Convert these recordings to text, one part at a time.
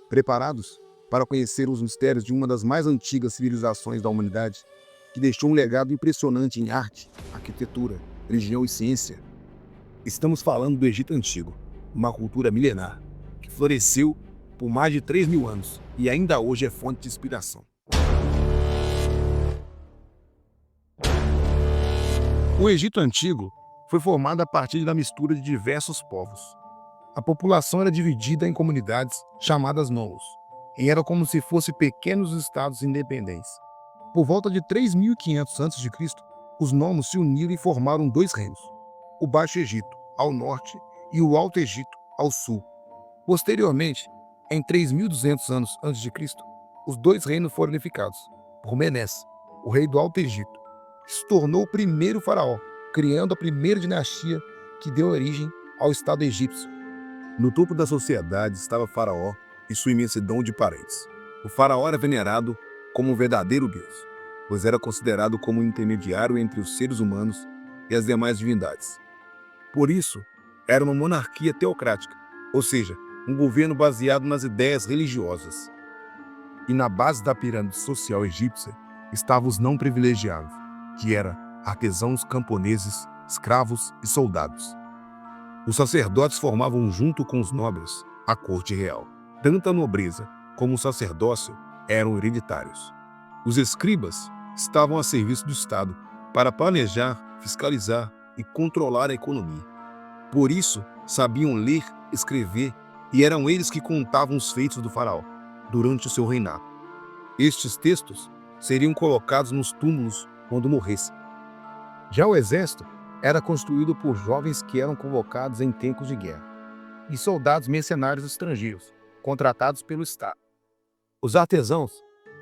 Preparados para conhecer os mistérios de uma das mais antigas civilizações da humanidade, que deixou um legado impressionante em arte, arquitetura, religião e ciência? Estamos falando do Egito Antigo, uma cultura milenar que floresceu por mais de 3.000 anos e ainda hoje é fonte de inspiração. O Egito Antigo foi formado a partir da mistura de diversos povos. A população era dividida em comunidades chamadas nomos, e era como se fossem pequenos estados independentes. Por volta de 3.500 a.C., os nomos se uniram e formaram dois reinos, o Baixo Egito, ao norte, e o Alto Egito, ao sul. Posteriormente, em 3.200 anos antes de Cristo, os dois reinos foram unificados por Menes, o rei do Alto Egito, que se tornou o primeiro faraó, criando a primeira dinastia que deu origem ao Estado egípcio. No topo da sociedade estava Faraó e sua imensidão de parentes. O faraó era venerado como um verdadeiro deus, pois era considerado como um intermediário entre os seres humanos e as demais divindades. Por isso, era uma monarquia teocrática, ou seja, um governo baseado nas ideias religiosas. E na base da pirâmide social egípcia estavam os não privilegiados, que eram artesãos, camponeses, escravos e soldados. Os sacerdotes formavam, junto com os nobres, a corte real. Tanto a nobreza como o sacerdócio eram hereditários. Os escribas estavam a serviço do Estado para planejar, fiscalizar e controlar a economia. Por isso, sabiam ler, escrever e eram eles que contavam os feitos do faraó durante o seu reinado. Estes textos seriam colocados nos túmulos quando morresse. Já o exército era constituído por jovens que eram convocados em tempos de guerra e soldados mercenários estrangeiros, contratados pelo Estado. Os artesãos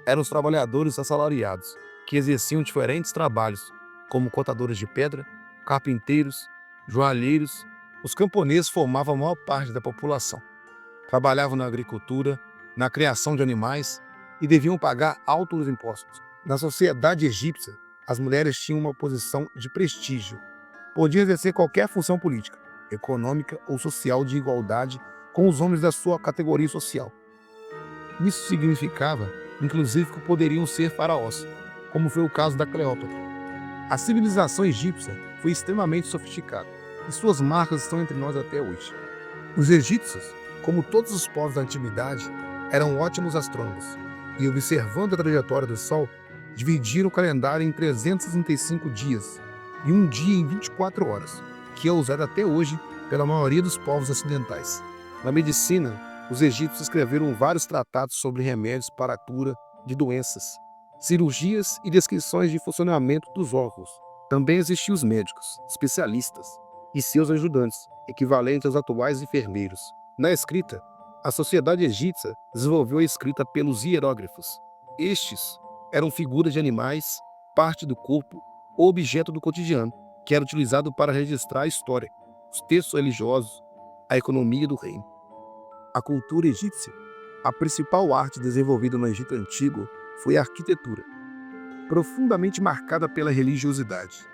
eram os trabalhadores assalariados, que exerciam diferentes trabalhos, como cortadores de pedra, carpinteiros, joalheiros. Os camponeses formavam a maior parte da população. Trabalhavam na agricultura, na criação de animais e deviam pagar altos impostos. Na sociedade egípcia, as mulheres tinham uma posição de prestígio. Podiam exercer qualquer função política, econômica ou social de igualdade com os homens da sua categoria social. Isso significava, inclusive, que poderiam ser faraós, como foi o caso da Cleópatra. A civilização egípcia foi extremamente sofisticada e suas marcas estão entre nós até hoje. Os egípcios, como todos os povos da antiguidade, eram ótimos astrônomos e, observando a trajetória do Sol, dividiram o calendário em 365 dias e um dia em 24 horas, que é usado até hoje pela maioria dos povos ocidentais. Na medicina, os egípcios escreveram vários tratados sobre remédios para a cura de doenças, cirurgias e descrições de funcionamento dos órgãos. Também existiam os médicos, especialistas, e seus ajudantes, equivalentes aos atuais enfermeiros. Na escrita, a sociedade egípcia desenvolveu a escrita pelos hieróglifos. Estes eram figuras de animais, parte do corpo ou objeto do cotidiano, que era utilizado para registrar a história, os textos religiosos, a economia do reino. A cultura egípcia, a principal arte desenvolvida no Egito Antigo, foi a arquitetura, profundamente marcada pela religiosidade.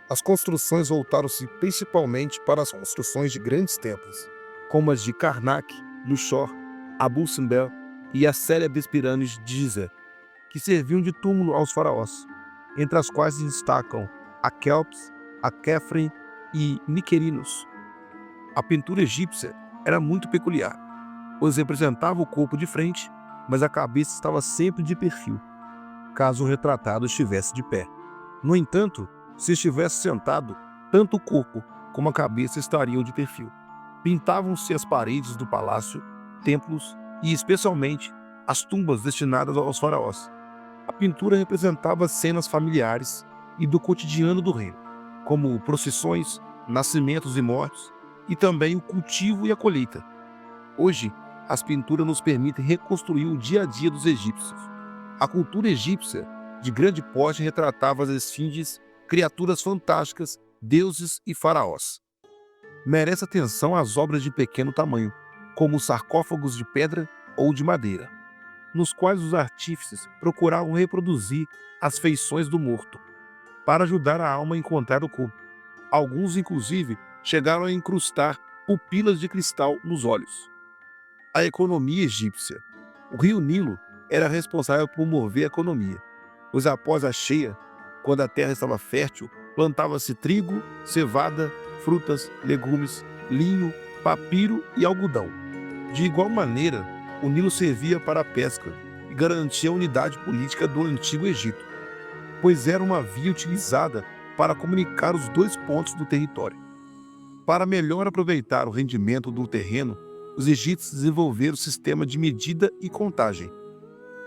As construções voltaram-se principalmente para as construções de grandes templos, como as de Karnak, Luxor, Abu Simbel e as célebres pirâmides de Gizé, que serviam de túmulo aos faraós, entre as quais se destacam a Kelps, a Khafre e Niquerinos. A pintura egípcia era muito peculiar, pois representava o corpo de frente, mas a cabeça estava sempre de perfil, caso o retratado estivesse de pé. No entanto, se estivesse sentado, tanto o corpo como a cabeça estariam de perfil. Pintavam-se as paredes do palácio, templos e, especialmente, as tumbas destinadas aos faraós. A pintura representava cenas familiares e do cotidiano do reino, como procissões, nascimentos e mortes, e também o cultivo e a colheita. Hoje, as pinturas nos permitem reconstruir o dia a dia dos egípcios. A cultura egípcia, de grande porte, retratava as esfinges, criaturas fantásticas, deuses e faraós. Merece atenção as obras de pequeno tamanho, como os sarcófagos de pedra ou de madeira, nos quais os artífices procuravam reproduzir as feições do morto, para ajudar a alma a encontrar o corpo. Alguns, inclusive, chegaram a incrustar pupilas de cristal nos olhos. A economia egípcia O rio Nilo era responsável por mover a economia, pois após a cheia, quando a terra estava fértil, plantava-se trigo, cevada, frutas, legumes, linho, papiro e algodão. De igual maneira, o Nilo servia para a pesca e garantia a unidade política do Antigo Egito, pois era uma via utilizada para comunicar os dois pontos do território. Para melhor aproveitar o rendimento do terreno, os egípcios desenvolveram o sistema de medida e contagem.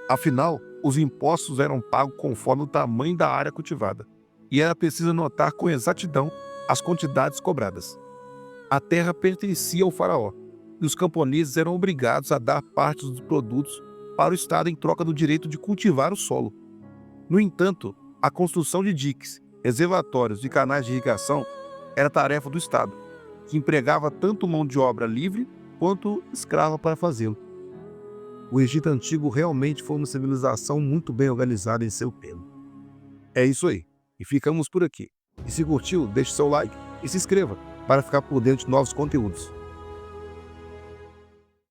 Afinal, os impostos eram pagos conforme o tamanho da área cultivada, e era preciso anotar com exatidão as quantidades cobradas. A terra pertencia ao faraó, e os camponeses eram obrigados a dar parte dos produtos para o Estado em troca do direito de cultivar o solo. No entanto, a construção de diques, reservatórios e canais de irrigação era tarefa do Estado, que empregava tanto mão de obra livre quanto escrava para fazê-lo. O Egito Antigo realmente foi uma civilização muito bem organizada em seu tempo. É isso aí, e ficamos por aqui. E se curtiu, deixe seu like e se inscreva para ficar por dentro de novos conteúdos.